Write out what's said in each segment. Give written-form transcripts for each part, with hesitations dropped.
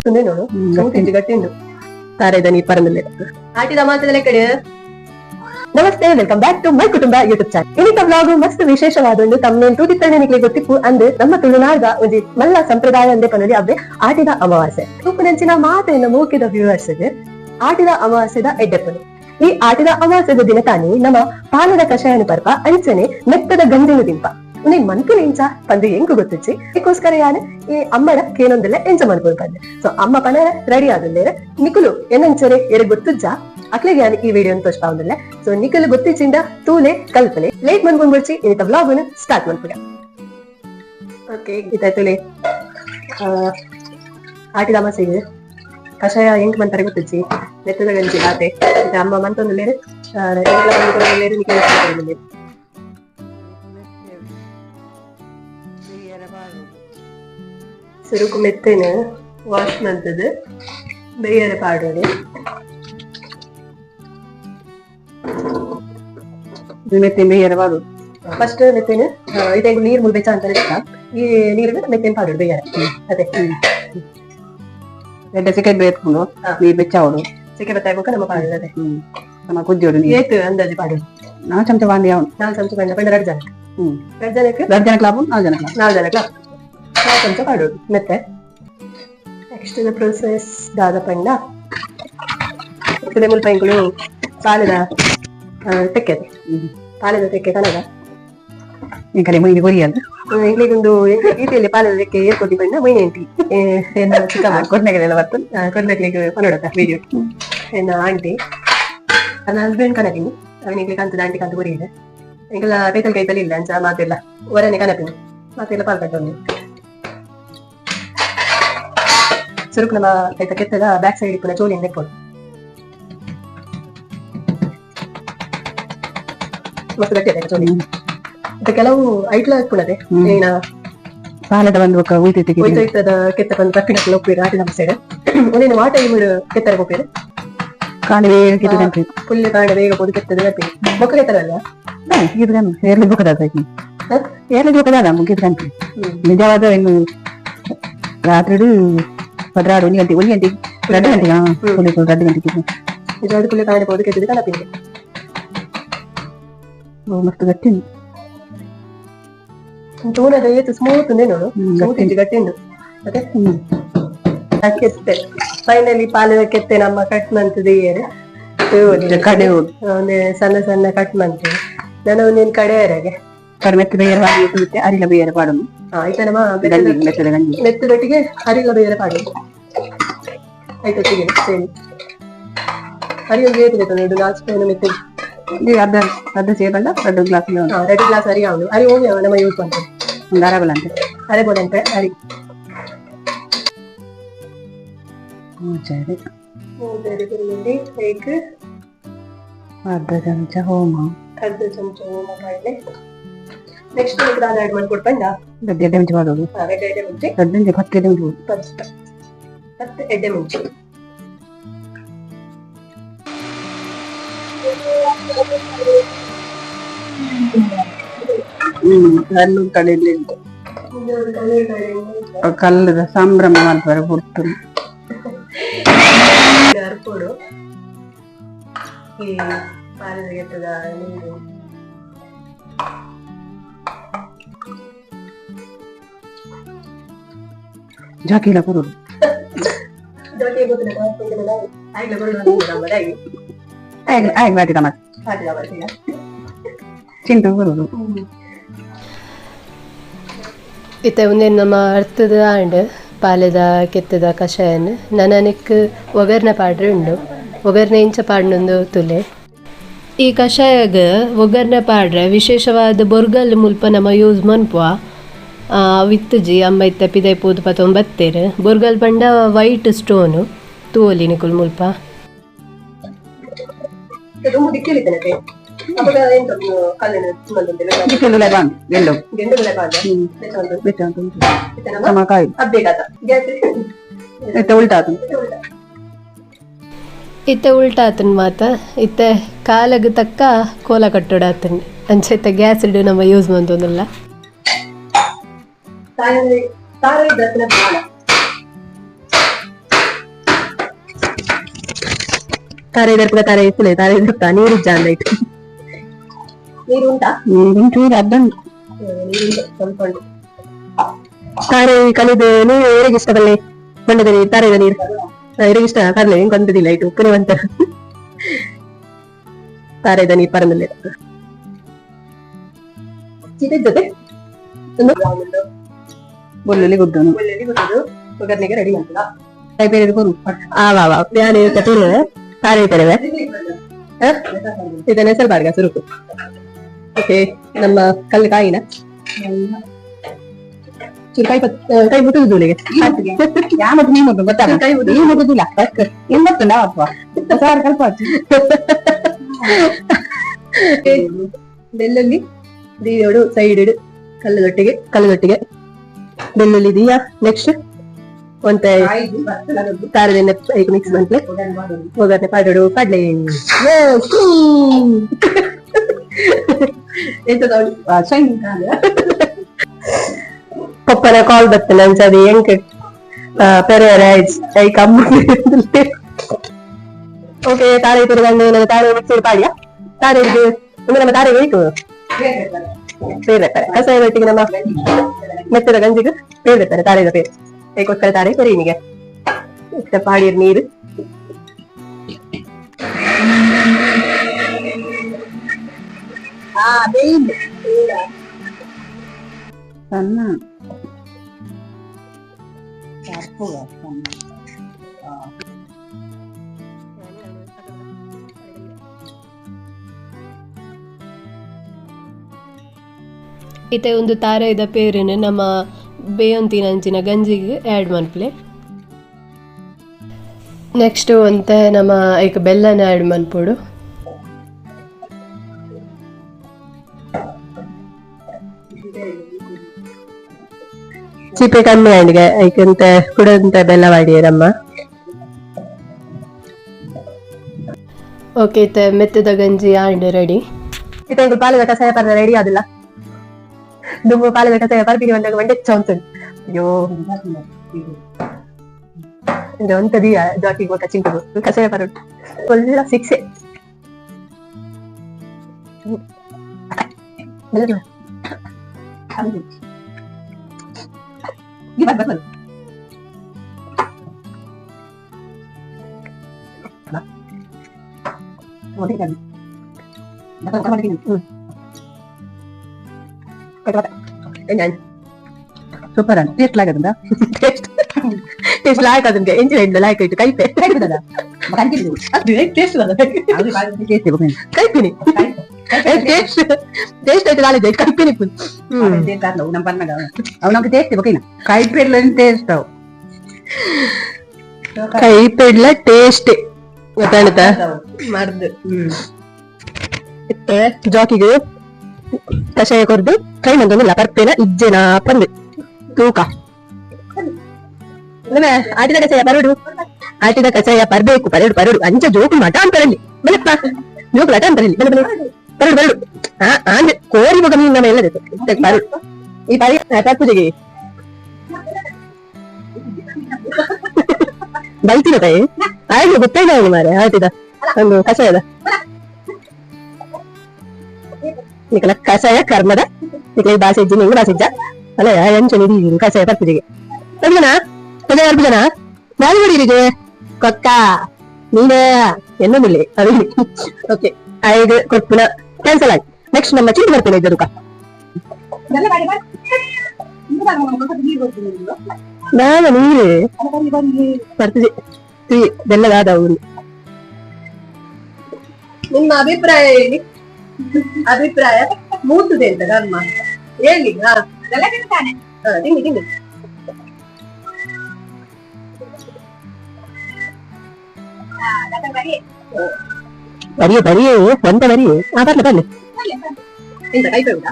ನೋಡು ಗಟ್ಟಿಂಡು ತಾರೇದ ನೀ ಪರಂದಲ್ಲೇ ಆಟಿದ ಮಾತದಲ್ಲೇ ಕಡೆ. ನಮಸ್ತೆ, ವೆಲ್ಕಮ್ ಬ್ಯಾಕ್ ಟು ಮೈ ಕುಟುಂಬ ಯೂಟ್ಯೂಬ್ ಚಾನಲ್. ಇನ್ನಿತ ವ್ಲಾಗ್ ಮಸ್ತ್ ವಿಶೇಷವಾದ ಒಂದು ತಮ್ಮನೇನು ತೂತಿತ್ತನೆ ನಿಕ್ಲೆ ಗೊತ್ತಿಪ್ಪು ಅಂದ್ ನಮ್ಮ ತುಳುನಾಡ ಒಂದು ಮಲ್ಲ ಸಂಪ್ರದಾಯ ಅಂದೇ ಪನ್ನಡಿ ಅವೇ ಆಟಿದ ಅಮಾವಾಸ್ಯೆ. ತೂಪು ನೆಂಚಿನ ಮಾತೆಯಿಂದ ಮೂಕಿದ ವ್ಯೂವರ್ಸ್ ಆಟಿದ ಅಮಾವಾಸ್ಯದ ಎಡ್ಡೆಪ್ಪನು. ಈ ಆಟಿದ ಅಮಾವಾಸ್ಯದ ದಿನ ತಾನೇ ನಮ್ಮ ಪಾಲದ ಕಷಾಯನ ಪರ್ಪ ಅಂಚನೆ ಮೆತ್ತದ ಗಂಜಿನ ದಿಂಪ ನೀ ಮನ್ಪುನ ಎಂಚ ಪಂದು ಹೆಂಗು ಗೊತ್ತಿಚ್ಚಿ ಅದಕ್ಕೋಸ್ಕರ ಯಾನೆ ಈ ಅಮ್ಮಡ ಕೇನೊಂದೆಲ್ಲ ಎಂಚ ಮನ್ಪುನ ಪಂದೆ. ಸೊ ಅಮ್ಮ ಪನ ರೆಡಿ ಆದಲ್ಲೇ ನಿಕುಲು ಏನಂಚರೆ ಎಡೆ ಗೊತ್ತುಜ್ಜ ಅಕ್ಲೆಗೆ ಯಾನೆ ಈ ವಿಡಿಯೋ ತೋರಿಸ್ತಾ ಒಂದಲ್ಲ. ಸೊ ನಿಕಲು ಗೊತ್ತಿಚ್ಚಿಂದ ತೂಲೆ ಕಲ್ಪನೆ ಲೇಟ್ ಮನ್ಕೊಂಡ್ ಬಿಡ್ಸಿ ಇಂತ ವ್ಲಾಗ್ ಸ್ಟಾರ್ಟ್ ಮಾಡ್ಬಿಡ. ಓಕೆ ಇದಾಯ್ತುಲೆ ಆಟಿದ ಅಮಾವಾಸ್ಯೆಗೆ ಕಷಾಯ ಹೆಂಗ್ ಮಂತಾರೆ ಗೊತ್ತಿಚ್ಚಿ ಮೆತ್ತದ ಗಂಜಿ ಆತೆ ಅಮ್ಮ ಮಂತೊಂದು ಸುರುಕು ಮೆತ್ತೇನೆ ವಾಶ್ ಮಂತದ್ದು ಬೇಯರ ಪಾಡೋದು ಮೆತ್ತೆ ಬೇಯರ ಪಾಡು ಫಸ್ಟ್ ಮೆತ್ತೇನೆ ಇದೇ ನೀರ್ ಮುಳ್ಬೇಚ ಅಂತ ಈ ನೀರಿಗೆ ಮೆತ್ತೇನೆ ಪಾಡೋದು ಬೇಯರ ಅದೇ ಎಡ್ಡೆ ಸಿಕೆ ಬೇತ್ಕೊಂಡು ನೀರ್ ಬೆಚ್ಚಾವಡು ಸಿಕೆ ಬತ್ತಾಗ ನಮ್ಮ ಪಾಡೋದು ಅದೇ ನಮ್ಮ ಕುಜ್ಜೋಡು ಏತು ಅಂದಾಜು ಪಾಡೋದು 4 ಚಮಚ ಬಾಂಡಿ ಅವನು 4 ಚಮಚ ಬಾಂಡಿ ಪಂಡ 2 ಜನಕ್ಕೆ 2 ಜನಕ್ಕೆ ಲಾಭ 4 ಜನಕ್ಕೆ 4 ಚಮಚ ಪಾಡೋದು ಮತ್ತೆ ನೆಕ್ಸ್ಟ್ ಪ್ರೊಸೆಸ್ ದಾದ ಪಂಡ ಮುಲ್ಪೈಗಳು ಪಾಲದ ತೆಕ್ಕೆದೆ ಪಾಲದ ತೆಕ್ಕೆ ಕನಗ ಈ ಕಡೆ ಮೈಗೆ ಕೊರಿಯಲ್ಲ ಇಲ್ಲಿಗೊಂದು ಈಟಿಯಲ್ಲಿ ಪಾಲದ ತೆಕ್ಕೆ ಏರ್ಕೊಟ್ಟಿ ಪಂಡ ಮೈನೆ ಎಂಟಿ ಚಿಕ್ಕ ಕೊಡ್ನೆಗಳೆಲ್ಲ ಬರ್ತದೆ ಕೊಡ್ನಕ್ಲಿಗೆ ಪನೋಡತ್ತ ವಿಡಿಯೋ ಎನ್ನ ಆಂಟಿ ನನ್ನ ಹಸ್ಬೆಂಡ್ ಕನಪಿನಿ ಅವನಿಗೆ ಕಂತದ ಆಂಟಿ ಕಂತು ಕೊರಿಯಿದೆ ಈಗೆಲ್ಲ ಬೇತಲ್ ಕೈತಲ್ಲಿ ಇಲ್ಲ ಅಂಚ ಮಾತೆಲ್ಲ ಹೊರನೆ ಕನಪಿನಿ ಮಾತೆಲ್ಲ ಪಾಲ್ ಕಟ್ಟೊಂದು ಸುರುಕು ನಮ್ಮ ಕೈತ ಕೆತ್ತದ ಬ್ಯಾಕ್ ಸೈಡ್ ಇಪ್ಪನ ಚೋಲಿಯಿಂದ ಇಟ್ಕೊಂಡು ಮಸ್ತ್ ಗಟ್ಟಿ ಅದೇ ಚೋಲಿ ಮತ್ತೆ ಕೆಲವು ಐಟ್ಲ ಹಾಕ್ಕೊಳ್ಳದೆ ಏನ ಪಾಲದ ಒಂದು ಹೋಯ್ತದ ಕೆತ್ತ ಬಂದು ತಪ್ಪಿನ ಒಪ್ಪಿರ ಆಟಿ ನಮ್ಮ ಸೈಡ್ ಒಂದೇನು ವಾಟ ಇಮಿಡು ಕೆತ್ತರ ಒಪ್ಪಿರು ಕಾಣೆ ಬೇಗ ಫುಲ್ ಕಾಣೆ ಬೇಗ ಪೋದು ಕೆತ್ತದ ಗಟ್ಟಿ ಬೊಕ್ಕ ಕೆತ್ತರಲ್ಲ ಏರ್ಲಿ ಬೊಕ್ಕದಾದ ಏರ್ಲಿ ಬೊಕ್ಕದಾದ ಮುಗಿದ ಗಂಟೆ ನಿಜವಾದ ಇನ್ನು ರಾತ್ರಿ 1 ಗಂಟೆ 2 ಗಂಟೆಗೆ ನಿಜವಾದ ಫುಲ್ ಕಾಣೆ ಪೋದು ಕೆತ್ತದ ಕನಪಿಂಗೆ ಮಸ್ತ್ ಗಟ್ಟಿ ತೂನದ ಏತು ಸ್ಮೂತ್ ಉಂಡೆ ನೋಡು ಸ್ಮೂತ್ ಇಂಚು ಗಟ್ಟಿ ಉಂಡು ಮತ್ತೆ ಕೆತ್ತೆ ಫೈನಲಿ ಪಾಲದ ಕೆತ್ತೆ ನಮ್ಮ ಕಟ್ ಮಂತದ ಕಡೆ ಒಂದೇ ಸಣ್ಣ ಸಣ್ಣ ಕಟ್ ಮಂತೆ ನಾನು ಒಂದೇನು ಕಡೆಯರಾಗೆ ಮೆತ್ತ ಬೇಯರ ಅರಿಲ ಬೇಯರ ಪಾಡು ಆಯ್ತಾ ನಮ್ಮ ಮೆತ್ತದ ಗಂಜಿ ಮೆತ್ತದೊಟ್ಟಿಗೆ ಅರಿಲ ಬೇಯರ ಪಾಡು ಆಯ್ತೊಟ್ಟಿಗೆ ಸೇರಿ ಅರಿಯೊಂದು ಏತಿದೆ ನೋಡಿ 4 ಸ್ಪೂನ್ ಮೆತ್ತೆ ಅರ್ಧ ಸೇಬಲ್ಲ 2 ಗ್ಲಾಸ್ 2 ಗ್ಲಾಸ್ ಅರಿ ಅವನು ಅರಿ ಹೋಗಿ ನಮ್ಮ ಯೂಸ್ ಮಾಡ್ತಾರೆ ಒಂದು ಅರಬಲಂತೆ ಅರೆಬೋದಂತೆ ಅರಿ ಅರ್ಧ ಚಮಚ ಹೋಮ ಪಾಡ್ಲೆ ನೆಕ್ಸ್ಟ್ ಆಡ್ ಮಾಡ್ಕೊಡ್ಬಂಡ ಎಡ್ಡೆ ಮುಂಚೆ ಮಾಡೋದು ಎಡ್ಡೆ ಮುಂಚೆ 10 ಎಡ್ಡೆ ಮುಂಚೆ ಕಲ್ಲದ ಸಂಭ್ರಮ ಮಾಡ್ತಾರೆ ಕೊಡ್ತು ಅರ್ಪೋಡು ಈ ಪಾಲದ ಗೆತ್ತದ ನೀರು ಜಾಕಿಲ ಕೊಡು ಬಾಟಿ ಟಮಾಟ ಚಿಂಟು ಕೊಡುದು ಇತ್ತ ಒಂದೇ ನಮ್ಮ ಅರ್ಥದ ಆಂಡ್ ಪಾಲದ ಕೆತ್ತದ ಕಷಾಯನ್ ನನಕ್ಕೆ ಒಗರ್ನ ಪಾಡ್ರೆ ಉಂಡು ಒಗರ್ನ ಇಂಚ ಪಾಡ್ನೊಂದು ತುಲೆ ಈ ಕಷಾಯಗ ಒಗರ್ನ ಪಾಡ್ರೆ ವಿಶೇಷವಾದ ಬೊರ್ಗಲ್ ಮುಲ್ಪ ನಮ್ಮ ಯೂಸ್ ಮನ್ಪುವ ವಿತ್ತುಜಿ ಅಮ್ಮ ಇತ್ತ ಪಿದೈ ಪೂದು ಪತ್ತೊಂಬತ್ತೇರು ಬೊರ್ಗಲ್ ಪಂಡ ವೈಟ್ ಸ್ಟೋನು ತೂವಲಿ ನಿಕುಲ್ ಮುಲ್ಪ ಇತ್ತ ಉಲ್ಟಾತನ್ ಮಾತ ಇತ್ತ ಕಾಲಗ ತಕ್ಕ ಕೋಲ ಕಟ್ಟೋಡಾತನ್ ಅಂಚೆತ್ತ ಗ್ಯಾಸ್ ಇಡು ನಮ್ಮ ಯೂಸ್ ಮಂತೊಂದಿಲ್ಲ ತಾರೆ ದರ್ಪದ ತಾರೆ ಇತ್ತಲೆ ತಾರೆ ದರ್ಪ ನೀರು ಜಾನ್ ಲೈಟ್ ನೀರು ಉಂಟಾ ಒಂಚೂರು ಅದ್ದುಂಟು. ನೀರುಂಟು ಸ್ವಲ್ಪ ಉಂಟು. ತಾರೆ ಕಲಿದು ನೀವು ಯಾರಿಗೆ ಇಷ್ಟ ಬಲ್ಲೆ ಬಣ್ಣದ ನೀರು ತಾರೆದ ನೀರು ಯಾರಿಗೆ ಇಷ್ಟ ಕರ್ಲೆ ಹೆಂಗ್ ಕೊಂದದಿಲ್ಲ ಇಟ್ಟು ಉಪ್ಪುನೆ ಬಂತ ತಾರೆದ ನೀರು ಪರಂದಲ್ಲೇ ಚೀಟದ ಜೊತೆ ಬೆಳ್ಳುಳ್ಳಿ ಗುಡ್ಡನು ಒಗ್ಗರಣೆಗೆ ರೆಡಿ ಮಾಡ್ತದ ಕೈ ಬೇರೆ ಕೊರು ಆವಾ ಪ್ಯಾನೆ ಕಟೋರೆ ತಾರೆ ತೆರೆವೆ ಇದನ್ನ ಹೆಸರು ಬಾರ್ಗ ಸುರುಕು ಓಕೆ ನಮ್ಮ ಕಲ್ಲು ಕಾಯಿನ ಚೂರು ಕೈ ಮುಟ್ಟುದು ಜೋಲಿಗೆ ಯಾಮತ್ತು ನೀ ಮುಟ್ಟು ಗೊತ್ತಾಗ ಕೈ ಮುಟ್ಟು. ನೀ ಮುಟ್ಟುದಿಲ್ಲ ಎಂಬತ್ತು ನಾವಪ್ಪ ಕಲ್ಪ ಬೆಳ್ಳುಳ್ಳಿ ದೀಯೋಡು ಸೈಡ್ ಇಡು ಕಲ್ಲುಗಟ್ಟಿಗೆ ಬೆಳ್ಳುಳ್ಳಿ ದೀಯ ನೆಕ್ಸ್ಟ್ ಒಂತ ತಾರದೆಣ್ಣೆ ಐದು ಮಿಕ್ಸ್ ಮಾಡ್ಲೆ ಒಗ್ಗರಣೆ ಪಾಡೋಡು ಕಡ್ಲೆ ಎಂತ ಪಪ್ಪನ ಕಾಲ್ ಬರ್ತದೆ ಅನ್ಸದಿ ಹೆಂಗ್ ಪೆರೇರೆ ಐ ಕಮ್ಮಿ ಓಕೆ ತಾರೆ ತುರುಗಂಡು ನನ್ನ ತಾರೆ ಮಿಕ್ಸಿ ಪಾಡಿಯ ತಾರೆ ಒಂದು ನಮ್ಮ ತಾರೆ ಬೇಕು ಬೇರೆ ಕಸಾಯ ಒಟ್ಟಿಗೆ ನಮ್ಮ ಮೆತ್ತದ ಗಂಜಿಗೆ ಬೇರೆ ತಾರೆದ ಬೇರೆ ಅದಕ್ಕೋಸ್ಕರ ತಾರೆ ಕೊರಿನಿಗೆ ಇಷ್ಟ ಪಾಡಿರ್ ನೀರು ಸಣ್ಣ ಇತ್ತೆ ಒಂದು ತಾರೆದ ಪೇರನ್ನು ನಮ್ಮ ಬೇಯೊಂತಿನ ಅಂಚಿನ ಗಂಜಿಗೆ ಆ್ಯಡ್ ಮನ್ಪ್ಲೆ ನೆಕ್ಸ್ಟ್ ಅಂತ ನಮ್ಮ ಈಗ ಬೆಲ್ಲನ ಆ್ಯಡ್ ಮನ್ಪೋಡು ಚೀಪೆ ಕಮ್ಮಿ ಆಂಡಿಗೆ ಐಕಂತ ಕುಡಂತ ಬೆಲ್ಲ ಮಾಡಿರಮ್ಮ ಓಕೆ ಇತ್ತೆ ಮೆತ್ತದ ಗಂಜಿ ಆಂಡ್ ರೆಡಿ ಇತ್ತ ಪಾಲದ ಕಷಾಯ ಪರ್ದ ರೆಡಿ ಆದಿಲ್ಲ ದುಂಬು ಪಾಲದ ಕಷಾಯ ಪರ್ಪಿಗೆ ಬಂದಾಗ ಮಂಡೆ ಚೌಂತ ಅಯ್ಯೋ ಇದು ಒಂತದಿಯ ಜಾಕಿಗೆ ಗೊತ್ತ ಚಿಂಟು ಕಷಾಯ ಪರೋಟ ಒಳ್ಳೆ ಶಿಕ್ಷೆ ಸೂಪರ್ ಅಂತ ಟೇಸ್ಟ್ ಆಗದ ಟೇಸ್ಟ್ ಲಾಯಕ್ ಅದನ್ಗೆ ಎಂಜಿನ ಇಂದ ಲಾಯಕ್ ಇಟ್ಟು ಕೈಪೆ ಟೇಸ್ಟ್ ಕೈಪಿನಿ ಟೇಸ್ಟ್ ಆಯ್ತು ನಾಳೆ ಕೈಪಿನಿ ನಮ್ಮ ಪನ್ನಗ ಅವನಕ್ಕೆ ಟೇಸ್ಟ್ ಬೇಕೇನ ಕೈ ಪೇರ್ಲ ಟೇಸ್ಟ್ ಅವು ಕೈಪಿಡ್ಲ ಟೇಸ್ಟ್ ಗೊತ್ತಾಗುತ್ತಾ ಮರ್ದು ಜಾಕಿಗೆ ಕಷಾಯ ಕೊರ್ದು ಕೈ ಮಂದೊಂದಿಲ್ಲ ಪರ್ಪೇನ ಇಜ್ಜೆನ ಪಂದು ತೂಕ ಆಟಿದ ಕಷಾಯ ಪರಡು ಆಟಿದ ಕಷಾಯ ಪರ್ಬೇಕು ಪರಡು ಅಂಚ ಜೋಕು ಮಠ ಅಂತರಲ್ಲಿ ಬೆಳಪ್ಪ ಜೋಕು ಮಠ ಅಂತರಲ್ಲಿ ಪರಡು ಆಂಜೆ ಕೋರಿ ಮಗ ಮೀನ್ ನಮ್ಮ ಎಲ್ಲದೆ ಪರಡು ಈ ಪರಿ ಪೂಜೆಗೆ ಬಲ್ತಿನ ಕೈ ಆಯ್ತು ಗೊತ್ತಾಯ್ತು ಮಾರೆ ಆಟಿದ ಒಂದು ಕಷಾಯದ ನಿಕಲ ಕಷಾಯ ಕರ್ಮದ ನಿಕಲ ಬಾಸಿಜ್ಜಿ ನಿಂಗೆ ಬಾಸಿಜ್ಜ ಅಲ್ಲ ಎಂಚ ನಿಧಿ ಕಷಾಯ ಪರ್ಪುಜೆಗೆ ಅರ್ಜುನ ಕಷಾಯ ಅರ್ಜುನ ನಾನು ಹೊಡಿರಿಗೆ ಕೊಕ್ಕ ನೀನೇ ಎನ್ನೊಂದಿಲ್ಲ ಅದು ಓಕೆ ಐದು ಕೊಟ್ಪುನ ಕ್ಯಾನ್ಸಲ್ ಆಗಿ ನೆಕ್ಸ್ಟ್ ನಮ್ಮ ಚಿಂತೆ ಬರ್ತೇನೆ ಇದ್ದರುಕ ನಾನು ನೀರು ಪರ್ಪುಜೆ ಬೆಲ್ಲದಾದ ಊರು ನಿಮ್ಮ ಅಭಿಪ್ರಾಯ ಹೇಳಿ ಅಭಿಪ್ರಾಯ ಮೂತುದೆ ಅಂತ ಗರ್ಮ ಹೇಳಿ ತಿನ್ನಿ ತಿನ್ನಿ ಬರಿಯೇ ಒಂದ ಬರಿಯೇ ಬರ್ಲಿ ಬರ್ಲಿ ಎಂತ ಕೈ ಬೇಡ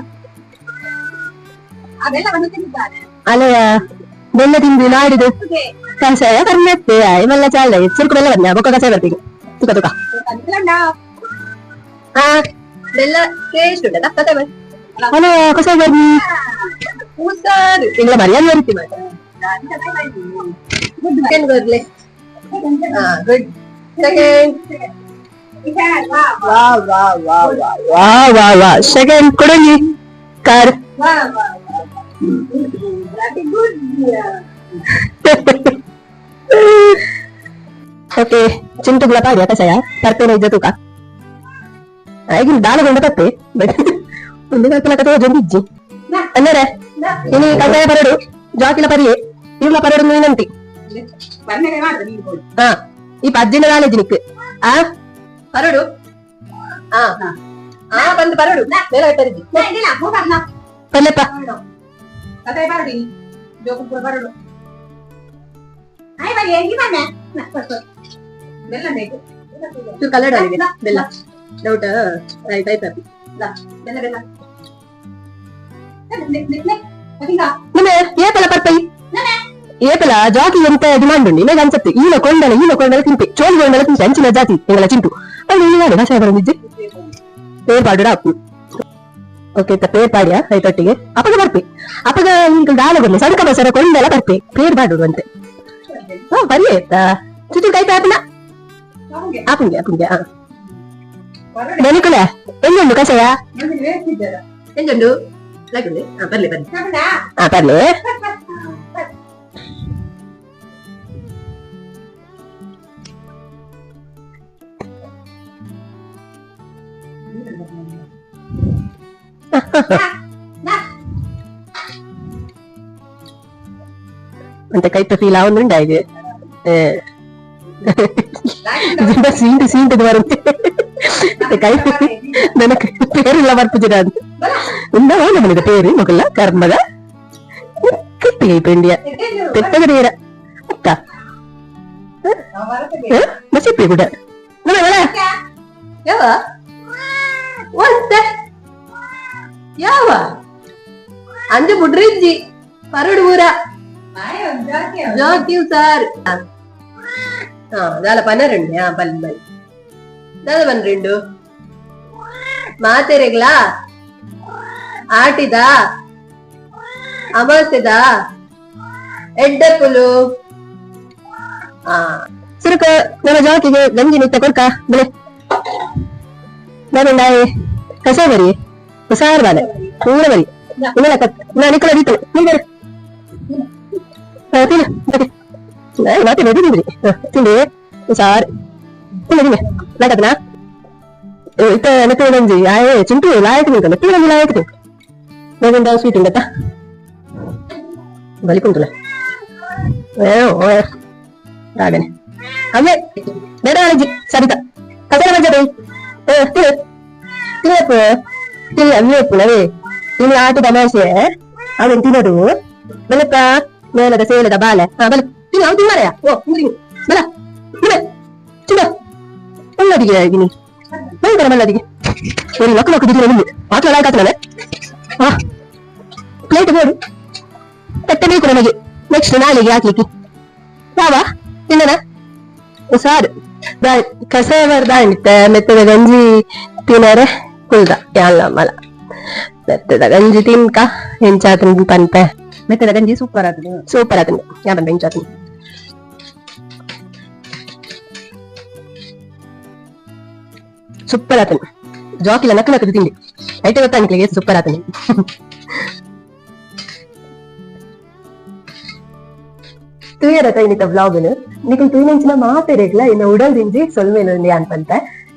ಅಲೆಯ ಬೆಲ್ಲ ತಿಂದು ನಾಡಿದು ಕಷಾಯ ಕರ್ಮೆತ್ತೆ ಇವೆಲ್ಲ ಚಾಲ ಚುರುಕು ಬೆಲ್ಲ ಬರ್ನಿ ಬೊಕ್ಕ ಕಷಾಯ ಬರ್ತೀವಿ ತುಕ ತುಕ ಹಾ ಬೆಲ್ಲ ಟೇಸ್ಟ್ ಉಂಟಾ ಕತೆ ಬರ್ ಅಲ್ಲ ಕಷಾಯ ಬರ್ನಿ ತಿಂಗಳ ಮರ್ಯಾದೆ ಬರೀತಿ ಮತ್ತೆ ಬರ್ಲಿ ಹಾ ಗುಡ್ ಸೆಕೆಂಡ್ ವಾ ವಾ ವಾ ವಾ ವಾ ವಾ ವಾ ಸೆಕೆಂಡ್ ಕೊಡಲಿ ಕಾರ್ ओके चिंटू तुला पाहिजे कसा या करते नाही जातो का ऐक दाल गोंड करते तुला कथा ಜೊಂದಿಜ್ಜಿ ಅಂದರೆ ಇನಿ ಕಸಾಯ ಪರಡು ಜಾಕಿಲ ಪರಿಯೆ ಇವ್ಲ ಪರಡು ನೀನಂತಿ ಹಾ ಈ ಪಜ್ಜಿನ ನಾಲೆಜ್ ನಿಕ್ ಆ ಪರಡು ಹಾ ಹಾ ಬಂದು ಪರಡು ಮೇಲೆ ಕಟ್ಟರಿದ್ದಿ ಪಲ್ಲೆಪ್ಪ ಕಸಾಯ ಪರಡಿ ಜೋಕು ಪುರ ಪರಡು ಆಯ್ ಬರಿ ಹೆಂಗಿ ಬನ್ನೆ ಬೆಲ್ಲ ಬೇಕು ಕಲರ್ ಆಗಿದೆ ಬೆಲ್ಲ ಡೌಟ್ ಆಯ್ತಾಯ್ತು ಬೆಲ್ಲ ಬೆಲ್ಲ ನಿಮ್ಮ ಏಪಲ ಪರ್ಪೈ ಏಪಲ ಜಾಕಿ ಎಂತ ಡಿಮಾಂಡ್ ಉಂಡು ಇವಾಗ ಅನ್ಸತ್ತೆ ಈನ ಕೊಂಡಲ ತಿಂಪೆ ಚೋಳಿ ಕೊಂಡಲ ತಿಂಪೆ ಅಂಚಿನ ಜಾತಿ ಎಂಗಲ ಚಿಂಟು ಅಲ್ಲಿ ನೀನು ಕಷಾಯ ಬರಂದಿಜ್ಜಿ ಪೇರ್ ಪಾಡು ಹಾಕು ಓಕೆ ಪೇರ್ ಪಾಡ್ಯಾ ಐತೊಟ್ಟಿಗೆ ಅಪಗ ಬರ್ಪೆ ಅಪಗ ಈಗ ದಾಲ ಬರ್ಲಿ ಸಣ್ಣ ಬಸರ ಕೊಂಡಲ ಬರ್ಪೆ ಪೇರ್ ಪಾಡು ಅಂತೆ ಹಾ ಬರೀ ಆಯ್ತಾ ಚುಚ್ಚು ಕೈ ತಾಪನ ಆಪುಂಗೆ ನೆನಕುಲ ಎಂಜುಂಡು ಕಷಾಯ ಎಂಜುಂಡು ಬರ್ಲಿ ಬರ್ಲಿ ಬರ್ಲಿ ಅಂತ ಕೈತ ಫೀಲ್ ಆവുന്നുണ്ട് ഇത് സീന്റ് വരും കൈ നിനക്ക് പേരുള്ള വർപ്പിച്ചിട്ടാ എന്താ നമ്മളിത് പേര് നോക്കല്ല കർമ്മത കിട്ടി പെണ്ടിയ തെറ്റക തീര മസിപ്പി കൂടെ ಯಾವ ಯಾವ ಅಂಜು ಬುಡ್ರಿಜ್ಜಿ ಪರಡು ಊರ ಜೋಕ್ಯೂ ಸಾರ್ దాల పన్నరెండు పల్లి పల్లి దాదా పన్నరెండు మాతెరెగ్లా ఆటిదా అమాసెదా ಎಡ್ಡಪ್ಪುಲು ಸುರುಕ ನನ್ನ ಜಾಕಿಗೆ ಗಂಜಿ ನಿತ್ತ ಕೊಡ್ಕ ಬೆಳೆ ನಾನುಂಡಾಯಿ ಕಸ ಬರಿ ಸಾರು ಬಾಲೆ ಪೂರ ಬರಿ ಇನ್ನೆಲ್ಲ ನಾನು ಇಕ್ಕಳ ದೀಪನೆ ನೀನ್ ಬೇರೆ ಮಾತೆ ಬೆದಿದ್ರಿ ತಿಂಡಿ ಸಾರ್ ತಿಂಡಿ ಲಾಕತ್ನ ಇತ್ತ ನೆತ್ತ ಗಂಜಿ ಆಯೇ ಚಿಂಟು ಲಾಯಕ್ ನಿಂಕ ನೆತ್ತ ಗಂಜಿ ಲಾಯಕ್ ನಿಂಕ ನಾಗೊಂದು ಸ್ವೀಟ್ ಉಂಡತ್ತ ಬಲಿಕುಂಟುಲ ರಾಗನೆ ಅವೇ ಬೇಡ ಅಜ್ಜಿ ಸರಿತ ಕಸರ ಮಜ್ಜದೆ ತಿನ್ನಪ್ಪ ತಿನ್ನ ಅವೇಪ್ಪು ನವೇ ತಿನ್ನ ಆಟದ ಅಮಾಸೆ ಅವನ್ ತಿನ್ನೋದು ಬೆಳಕ ಮೇಲದ ಸೇಲದ ಬಾಲೆ ಬಲ ತಿನ್ನ ಅವ್ನು ತಿನ್ನಾರಯ ಓ ಬಲ ಚಿನ್ನ ಮಲ್ಲದಿಗೆ ಆಗಿನಿ ಭಯಂಕರ ಮಲ್ಲದಿಗೆ ಒಂದು ಲಕ್ಕ ಲಕ್ಕ ದಿನ ನಿಂದು ಮಾತ್ರ ಲಾಯ್ಕಾತ್ರೆ ಪ್ಲೇಟ್ ಬೋಡು ತಟ್ಟೆ ಬೇಕು ನಮಗೆ ನೆಕ್ಸ್ಟ್ ನಾಳೆಗೆ ಹಾಕ್ಲಿಕ್ಕೆ ಯಾವ ತಿನ್ನನ ಸಾರು ಕಸ ಬರ್ದಾಣಿತ್ತ ಮೆತ್ತದ ಗಂಜಿ ತಿನ್ನರೆ ಕುಲ್ದ ಎಲ್ಲ ಮಲ ಮೆತ್ತದ ಗಂಜಿ ತಿನ್ಕ ಹೆಂಚಾತನ ಪನ್ಪೆ ಮೆತ್ತದ ಗಂಜಿ ಸೂಪರ್ ಆತನ ಯಾ ಬಂದ ಹೆಂಚಾತನ ಸೂಪರ್ ಆತನ ಜಾಕಿಲ ನಕ್ಕ ನಕ್ಕದ ತಿಂಡಿ ಐತೆ ಗೊತ್ತಾನಿಕ್ಲಿಗೆ ಸೂಪರ್ ಆತನ ತುಯರತ ಇನ್ನಿತ ವ್ಲಾಗ್ನು నీకు తూయించిన మాతెరెగ్ల ఇన్న ఉడల్ దింజి సొల్వేలుంది అన్పంత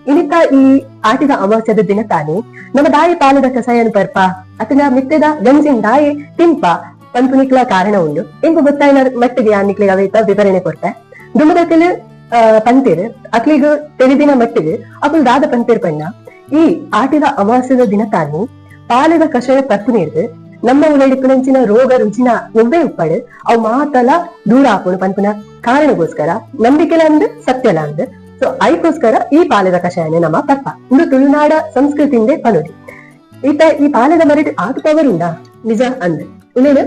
ఇనిత ఈ ఆటిದ ಅಮಾವಾಸ್ಯದ ದಿನ ತಾನೆ ನಮ್ಮ ದಾಯಿ ಪಾಲದ ಕಸಾಯನ ಪರ್ಪ ಅತನ ಮಿತ್ತೆದ ಗಂಜಿನ ದಾಯಿ ತಿಂಪ ಪಂಪುನಿಕ್ಲ ಕಾರಣ ಉಂಡು ಎಂಗು ಗೊತ್ತಾಯಿನ ಮಟ್ಟಿಗೆ ಅನ್ನಿಕ್ಲಿಗೆ ಅವೈತ ವಿವರಣೆ ಕೊಡ್ತೆ ದುಮ್ಮದಕ್ಕಲು ಪಂತೇರು ಅಕ್ಲಿಗ ತಿಳಿದಿನ ಮಟ್ಟಿಗೆ ಅಕುಲ್ ದಾದ ಪಂತೇರ್ ಪಣ್ಣ ಈ ಆಟಿದ ಅಮಾವಾಸ್ಯದ ದಿನ ತಾನೆ ಪಾಲದ ಕಷಾಯ ಪರ್ಪುನೇರ್ದು ನಮ್ಮ ಉಳಿಡಿಪುನಂಚಿನ ರೋಗ ರುಚಿನ ಒವ್ವೇ ಉಪ್ಪಡು ಅವು ಮಾತಲ ದೂರ ಹಾಕೊಂಡು ಪಂಪುನ ಕಾರಣಗೋಸ್ಕರ ನಂಬಿಕೆಲ ಅಂದ್ ಸತ್ಯಲ ಅಂದ್ ಸೊ ಅದಕ್ಕೋಸ್ಕರ ಈ ಪಾಲದ ಕಷಾಯನೆ ನಮ್ಮ ಪರ್ಪ ಇಂದು ತುಳುನಾಡ ಸಂಸ್ಕೃತಿಯಿಂದ ಪನುಡಿ ಈತ ಈ ಪಾಲದ ಮರಡು ಆದ ಪವರ್ ಉಂಡ ನಿಜ ಅಂದ್ ಇನ್ನೇನು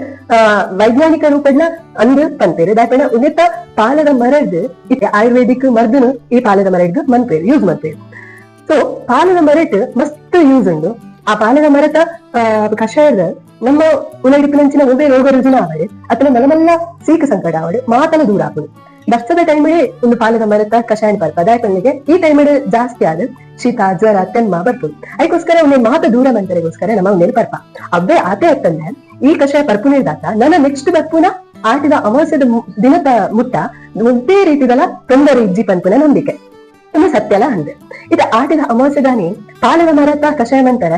ವೈಜ್ಞಾನಿಕ ರೂಪಡ್ನ ಅಂದ್ ಪಂತೇರು ದಾಪಣ ಉನ್ನೆತ ಪಾಲದ ಮರಡ್ ಆಯುರ್ವೇದಿಕ್ ಮರ್ದನು ಈ ಪಾಲದ ಮರಡ್ಗೆ ಮನ್ಪೇರು ಯೂಸ್ ಮನ್ಪೇರು ಸೊ ಪಾಲದ ಮರಟ್ ಮಸ್ತ್ ಯೂಸ್ ಉಂಡು ಆ ಪಾಲದ ಮರತ ಕಷಾಯದ ನಮ್ಮ ಉಳಿಡಿಪಿನಂಚಿನ ಒವ್ವೇ ರೋಗ ರುಜಿನ ಆವಡು ಅತನ ಮಲಮಲ್ಲ ಸೀಕ ಸಂಕಟ ಆವಡು ಮಾತಲ ದೂರ ಆಪುಡು ವರ್ಷದ ಟೈಮಿಗೆ ಒಂದು ಪಾಲದ ಮರತ ಕಷಾಯ ಬರ್ಪ ಅದಾಯ್ತನಿಗೆ ಈ ಟೈಮಿಗೆ ಜಾಸ್ತಿ ಆದ ಶೀತ ಜ್ವರ ತೆಮ್ಮ ಬರ್ತದೆ ಅದಕ್ಕೋಸ್ಕರ ಒಂದೇ ಮಾತ ದೂರ ಮಂತರಿಗೋಸ್ಕರ ನಮ್ಮ ಒಂದೇ ಬರ್ಪ ಅವೇ ಆತೆ ಆಗ್ತಂದ್ರೆ ಈ ಕಷಾಯ ಪರ್ಪುನೇ ದಾತ ನನ್ನ ನೆಕ್ಸ್ಟ್ ಬರ್ಪುನ ಆಟಿದ ಅಮಾವಾಸ್ಯದ ದಿನದ ಮುಟ್ಟ ಒಂದೇ ರೀತಿಗಳ ತೊಂದರೆ ಇಜ್ಜಿ ಪಂಪುನ ನಂಬಿಕೆ ಇನ್ನು ಸತ್ಯಲ ಅಂದೆ ಇದು ಆಟಿದ ಅಮಾವಾಸ್ಯದಾನಿ ಪಾಲದ ಮರತ ಕಷಾಯ ಮಂತರ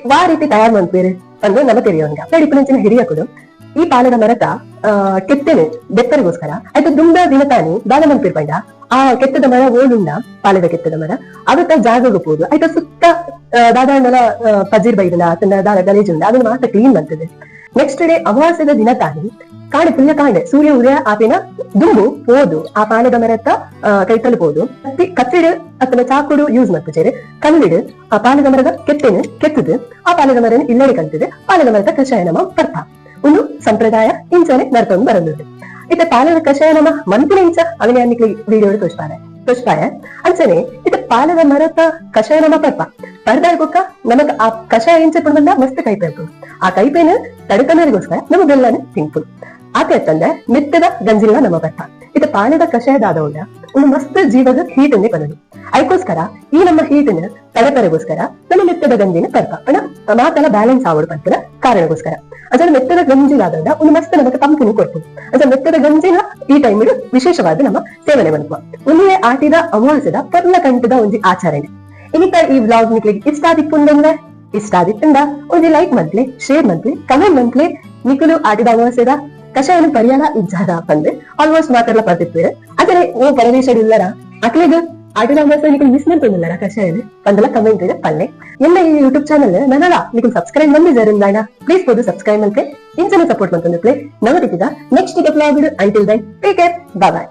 ವಾ ರೀತಿ ತಯಾರು ಮಾಡ್ತೀರಿ ಅಂದ್ರೆ ನಮ್ಮ ತೆರೆಯೋಂಗ ನಡಿಪಿನಂಚಿನ ಹಿರಿಯಕುಡು ಈ ಪಾಲದ ಮರತ ಕೆತ್ತನೆ ಬೆತ್ತರಿಗೋಸ್ಕರ ಆಯ್ತು ದುಂಡ ದಿನತಾನಿ ದಾನ ಮಂತಿರ್ಪಂಡ ಆ ಕೆತ್ತದ ಮರ ಓಡುಂಡ ಪಾಲದ ಕೆತ್ತದ ಮರ ಅವತ್ತ ಜಾಗಕ್ಕೆ ಹೋದು ಆಯ್ತು ಸುತ್ತ ದಾದಾಂಡಲ ಪಜಿರ್ ಬೈದನ ಅದನ್ನ ದಾದ ಗಲೀಜುಂಡ ಅದನ್ನ ಮಾತ್ರ ಕ್ಲೀನ್ ಮಾಡ್ತದೆ ನೆಕ್ಸ್ಟ್ ಡೇ ಅಮಾವಾಸ್ಯದ ದಿನತಾನಿ ಕಾಣೆ ಪುಣ್ಯ ಕಾಣೆ ಸೂರ್ಯ ಉದಯ ಆಪಿನ ದುಂಬು ಹೋದು ಆ ಪಾಲದ ಮರತ್ತ ಕೈ ತಲುಪೋದು ಕತ್ತಿಡು ಅಥವಾ ಚಾಕುಡು ಯೂಸ್ ಮಾಡ್ತಿದ್ದಾರೆ ಕಲ್ಲಿಡು ಆ ಪಾಲದ ಮರದ ಕೆತ್ತನೆ ಕೆತ್ತದು ಆ ಪಾಲದ ಮರನ ಇಲ್ಲಡೆ ಕಲ್ತಿದೆ ಪಾಲದ ಮರದ ಕಷಾಯ ನಮ್ಮ ಬರ್ತ ಒಂದು ಸಂಪ್ರದಾಯ ಇಂಚನೆ ನಡ್ಕೊಂಡು ಬರೋದು ಇತ್ತ ಪಾಲದ ಕಷಾಯ ನಮ್ಮ ಮಂತಿನ ಇಂಚ ಅವನೇ ಅನ್ನಿಕ್ಲಿ ವಿಡಿಯೋ ತೋರಿಸ್ಪಾಯ ಅಂಚನೆ ಇತ್ತ ಪಾಲದ ಮರದ ಕಷಾಯ ನಮ್ಮ ಪರ್ಪ ಪರ್ದಾಡ್ಕೊಕ್ಕ ನಮಗ್ ಆ ಕಷಾಯ ಇಂಚ ಬಂದ ಮಸ್ತ್ ಕೈಪೇರ್ತು ಆ ಕೈಪೇನ ತಡ್ಕನರಿಗೋಸ್ಕರ ನಮ್ಮ ಬೆಲ್ಲನ ತಿಂಪು ಆತ ಅಂತಂದ್ರೆ ಮೆತ್ತದ ಗಂಜಿಲ್ಲ ನಮ್ಮ ಬರ್ತ ಇತ್ತ ಪಾಲದ ಕಷಾಯದಾದವುಂಡ ಒಂದು ಮಸ್ತ್ ಜೀವದ ಹೀಟ್ ಅನ್ನೇ ಬರೋದು ಅದಕ್ಕೋಸ್ಕರ ಈ ನಮ್ಮ ಹೀಟನ್ನ ತಡಕರಿಗೋಸ್ಕರ ನಮ್ಮ ಮೆತ್ತದ ಗಂಜಿನ ಪರ್ಪ ಅಣ್ಣ ಮಾತೆಲ್ಲ ಬ್ಯಾಲೆನ್ಸ್ ಆಗೋದು ಪಂಪನ ಕಾರಣಗೋಸ್ಕರ ಅದರ ಮೆತ್ತದ ಗಂಜಿಲಾದ ಒಂದು ಮಸ್ತ್ ನಮಗೆ ತಂಪುನು ಕೊಡ್ತೀವಿ ಅದರ ಮೆತ್ತದ ಗಂಜಿನ ಈ ಟೈಮ್ ವಿಶೇಷವಾದ ನಮ್ಮ ಸೇವನೆ ಬಂತು ಒಂದೇ ಆಟಿದ ಅಮಾವಾಸ್ಯದ ಪರ್ಲ ಕಂಠದ ಒಂದು ಆಚರಣೆ ಇನ್ನಿತ ಈ ವ್ಲಾಗ್ ನಿಕ್ಲಿಗೆ ಇಷ್ಟ ಆದಿತ್ತಂದ ಒಂದು ಲೈಕ್ ಮಂತ್ಲಿ ಶೇರ್ ಮಂತ್ಲಿ ಕಮೆಂಟ್ ಮಂತ್ಲಿ ನಿಖಲು ಆಟಿದ ಅಮಾವಾಸ್ಯದ ಕಷಾಯನ ಪರಿಯಾಲ ಇಜ್ಜಾದ ಬಂದು ಆಲ್ಮೋಸ್ಟ್ ಮಾತೆಲ್ಲ ಬರ್ತಿರ್ತೀರಿ ಆದರೆ ಓ ಪರಮೇಶ್ವರ ಇಲ್ಲರ ಅಕ್ಲಿಗ ಆಟಿದ ಅಮಾವಾಸ್ಯ ನಿಖಲು ಮಿಸ್ ಮಾಡ್ಕೊಂಡಿಲ್ಲರ ಕಷಾಯನ ಬಂದಲ್ಲ ಕಮೆಂಟ್ ಇದೆ ಪಲ್ಲೆ ಎಲ್ಲ ಈ ಯೂಟ್ಯೂಬ್ ಚಾನಲ್ ನನಗ ನಿಖಲು ಸಬ್ಸ್ಕ್ರೈಬ್ ಬಂದಿದ್ದಾರಿಂದ ಪ್ಲೀಸ್ ಬೋದು ಸಬ್ಸ್ಕ್ರೈಬ್ ಮಂತ್ಲಿ ಇಂಚನೆ ಸಪೋರ್ಟ್ ಮಂತ್ಲೆ ನವದಿದ್ದ next vlog until then take care ಬಾಯ್